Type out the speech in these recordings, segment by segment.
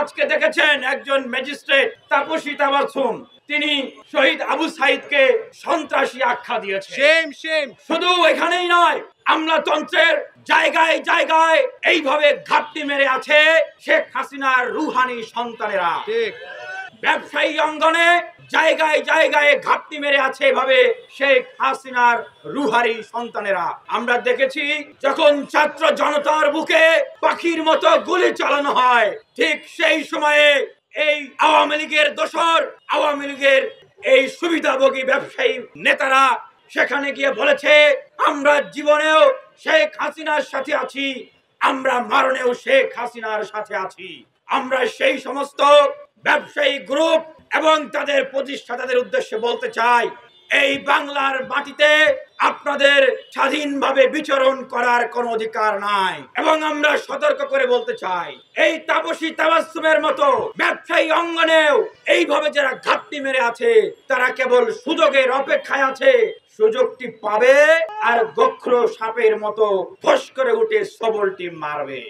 আজকে দেখেছেন একজন ম্যাজিস্ট্রেট তাপসী তাবাসসুম তিনি শহীদ আবু সাইদকে সন্ত্রাসী আখ্যা দিয়েছেন। শুধু এখানেই নয়, আমলাতন্ত্রের জায়গায় জায়গায় এইভাবে ঘাপটি মেরে আছে শেখ হাসিনার রুহানি সন্তানেরা। ব্যবসায়ী অঙ্গনে জায়গায় জায়গায় ঘাপটি মেরে আছে এভাবে শেখ হাসিনার রুহানি সন্তানেরা। আমরা দেখেছি যখন ছাত্র জনতার বুকে পাখির মতো গুলি চালানো হয়, ঠিক সেই সময়ে এই আওয়ামী লীগের দোসর, আওয়ামী লীগের এই সুবিধাভোগী ব্যবসায়ী নেতারা সেখানে গিয়ে বলেছে, আমরা জীবনেও শেখ হাসিনার সাথে আছি, আমরা মরণেও শেখ হাসিনার সাথে আছি। আমরা সেই সমস্ত ব্যবসায়ী গ্রুপ এবং তাদের প্রতিষ্ঠাতাদের উদ্দেশ্যে বলতে চাই, এই বাংলার মাটিতে আপনাদের স্বাধীনভাবে বিচরণ করার কোনো অধিকার নাই। এবং আমরা সতর্ক করে বলতে চাই, এই তাপসী তাবাসসুমের মতো ব্যবসায়ী অঙ্গনেও এইভাবে যারা ঘাপটি মেরে আছে তারা কেবল সুযোগের অপেক্ষায় আছে। সুযোগটি পাবে আর গোখর সাপের মতো ফস করে উঠে সবলটি মারবে।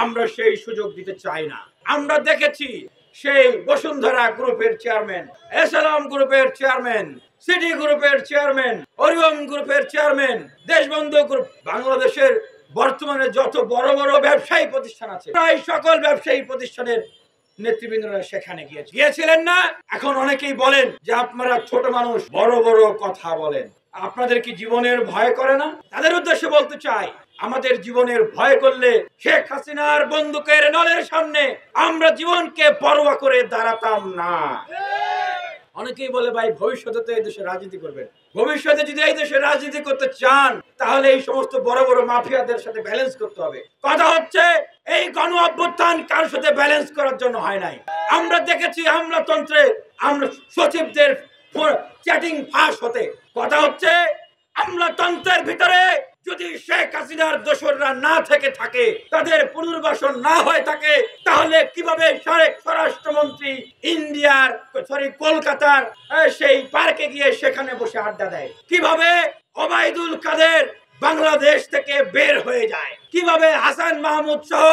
আমরা সেই সুযোগ দিতে চাই না। আমরা দেখেছি সেই বসুন্ধরা গ্রুপের চেয়ারম্যান, এসএলএম গ্রুপের চেয়ারম্যান, সিটি গ্রুপের চেয়ারম্যান, ওরিয়ন গ্রুপের চেয়ারম্যান, দেশবন্ধু গ্রুপ, বাংলাদেশের বর্তমানে যত বড় বড় ব্যবসায়ী প্রতিষ্ঠান আছে প্রায় সকল ব্যবসায়ী প্রতিষ্ঠানের নেতৃবৃন্দরা সেখানে গিয়েছিলেন না? এখন অনেকেই বলেন যে আপনারা ছোট মানুষ, বড় বড় কথা বলেন, আপনাদের কি জীবনের ভয় করে না? তাদের উদ্দেশ্যে বলতে চাই, আমাদের জীবনের ভয় করলে শেখ হাসিনার বন্দুকের নলের সামনে আমরা জীবনকে পরোয়া করে দাঁড়াতাম না। অনেকেই বলে ভাই ভবিষ্যতে তো এই দেশে রাজনীতি করবেন। ভবিষ্যতে যদি এই দেশে রাজনীতি করতে চান তাহলে এই সমস্ত বড় বড় মাফিয়াদের সাথে ব্যালেন্স করতে হবে। কথা হচ্ছে এই গণ অভ্যুত্থান কার সাথে ব্যালেন্স করার জন্য হয় নাই। আমরা দেখেছি আমলাতন্ত্রে আমরা সচিবদের চ্যাটিং ফাঁস হতে। কথা হচ্ছে আমলাতন্ত্রের ভিতরে যদি শেখ হাসিনার দোসররা না থেকে থাকে, তাদের পুনর্বাসন না হয়ে থাকে, তাহলে কিভাবে স্বরাষ্ট্রমন্ত্রী ইন্ডিয়ার কলকাতার সেই পার্কে গিয়ে সেখানে বসে আড্ডা দেয়? কিভাবে ওবায়দুল কাদের বাংলাদেশ থেকে বের হয়ে যায়? কিভাবে হাসান মাহমুদ সহ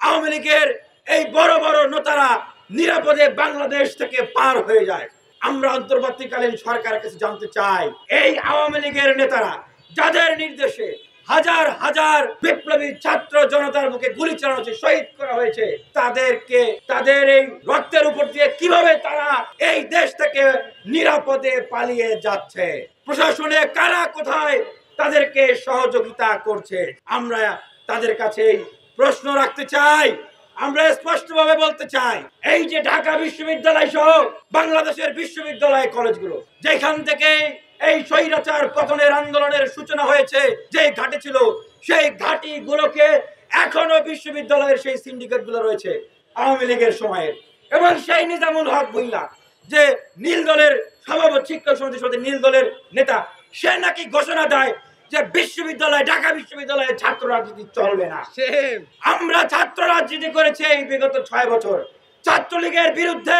আওয়ামী লীগের এই বড় বড় নেতারা নিরাপদে বাংলাদেশ থেকে পার হয়ে যায়? আমরা অন্তর্বর্তীকালীন সরকারের কাছে জানতে চাই, এই আওয়ামী লীগের নেতারা যাদের নির্দেশে হাজার হাজার বিপ্লবী ছাত্র জনতার মুখে গুলি চালানো হয়েছে, শহীদ করা হয়েছে, তাদেরকে তাদের এই রক্তের উপর দিয়ে কিভাবে তারা এই দেশ থেকে নিরাপদে পালিয়ে যাচ্ছে? প্রশাসনে কারা কোথায় তাদেরকে সহযোগিতা করছে? আমরা তাদের কাছে প্রশ্ন রাখতে চাই। আমরা স্পষ্টভাবে বলতে চাই, এই যে ঢাকা বিশ্ববিদ্যালয় সহ বাংলাদেশের বিশ্ববিদ্যালয় কলেজগুলো যেখান থেকে এই স্বৈরাচার পতনের আন্দোলনের সূচনা হয়েছে, যে ঘাটি ছিল, সেই ঘাটি গুলোকে এখনো বিশ্ববিদ্যালয়ের সেই সিন্ডিকেট গুলো রয়েছে আওয়ামী লীগের সময়ের। এবং সেই নিজামুল হক ভুইয়া যে নীল দলের সভাপতি, শিক্ষক সমিতির নীল দলের নেতা, সে নাকি ঘোষণা দেয় যে বিশ্ববিদ্যালয়, ঢাকা বিশ্ববিদ্যালয়ে ছাত্র রাজনীতি চলবে না। আমরা ছাত্র রাজনীতি করেছি এই বিগত 6 বছর। ছাত্রলীগের বিরুদ্ধে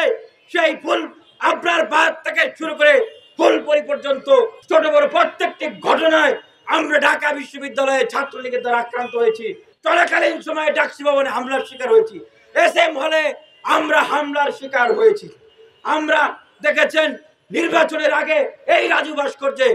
সেই ফুল আবরার বাদ থেকে শুরু করে ফুলপুরি পর্যন্ত ছোট বড় প্রত্যেকটি ঘটনায় আমরা ঢাকা বিশ্ববিদ্যালয়ে ছাত্রলীগের দ্বারা আক্রান্ত হয়েছি। চলাকালীন সময়ে ডাকসু ভবনে হামলার শিকার হয়েছি, এসএম হলে আমরা হামলার শিকার হয়েছি। আমরা দেখেছেন নির্বাচনের আগে এই রাজু ভাস্কর্যে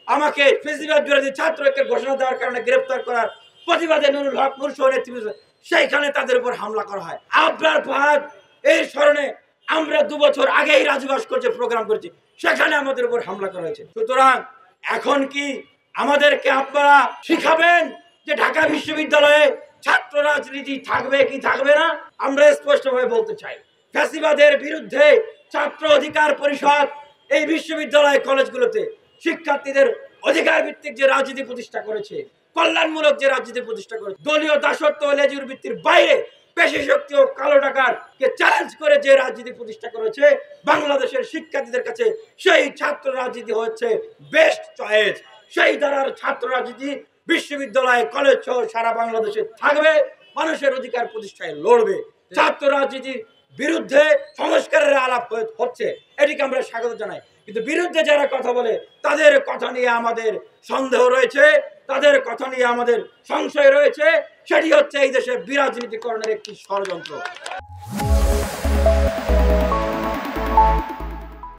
আমাকে ফেসিবাদ বিরোধী ছাত্র ঐক্যের ঘোষণা দেওয়ার কারণে গ্রেফতার করার প্রতিবাদে নুরুল হক নূর নেতৃত্বে সেইখানে তাদের উপর হামলা করা হয়। আবরার ফাহাদ এই স্মরণে আমরা 2 বছর আগেই রাজু ভাস্কর্যে প্রোগ্রাম করেছি, সেখানে আমাদের উপর হামলা করা হয়েছে। সুতরাং এখন কি আমাদেরকে আপনারা শিখাবেন যে ঢাকা বিশ্ববিদ্যালয়ে ছাত্র রাজনীতি থাকবে কি থাকবে না? আমরা স্পষ্টভাবে বলতে চাই, ফ্যাসিবাদের বিরুদ্ধে ছাত্র অধিকার পরিষদ এই বিশ্ববিদ্যালয় কলেজগুলোতে শিক্ষার্থীদের অধিকার ভিত্তিক যে রাজনীতি প্রতিষ্ঠা করেছে, কল্যাণমূলক যে রাজনীতি প্রতিষ্ঠা করেছে, দলীয় দাসত্ব ও লেজুর ভিত্তির বাইরে পেশি শক্তি ও কালো টাকার কে চ্যালেঞ্জ করে যে রাজনীতি প্রতিষ্ঠা করেছে, বাংলাদেশের শিক্ষার্থীদের কাছে সেই ছাত্র রাজনীতি হচ্ছে বেস্ট চয়েস। সেই ধারার ছাত্র রাজনীতি বিশ্ববিদ্যালয়, কলেজ সহ সারা বাংলাদেশে থাকবে, মানুষের অধিকার প্রতিষ্ঠায় লড়বে। ছাত্র রাজনীতির বিরুদ্ধে সংস্কারের আলাপ হচ্ছে, এটিকে আমরা স্বাগত জানাই। কিন্তু বিরুদ্ধে যারা কথা বলে তাদের কথা নিয়ে আমাদের সন্দেহ রয়েছে, তাদের কথা নিয়ে আমাদের সংশয় রয়েছে। সেটি হচ্ছে এই দেশে বিরাজনীতিকরণের একটি ষড়যন্ত্র।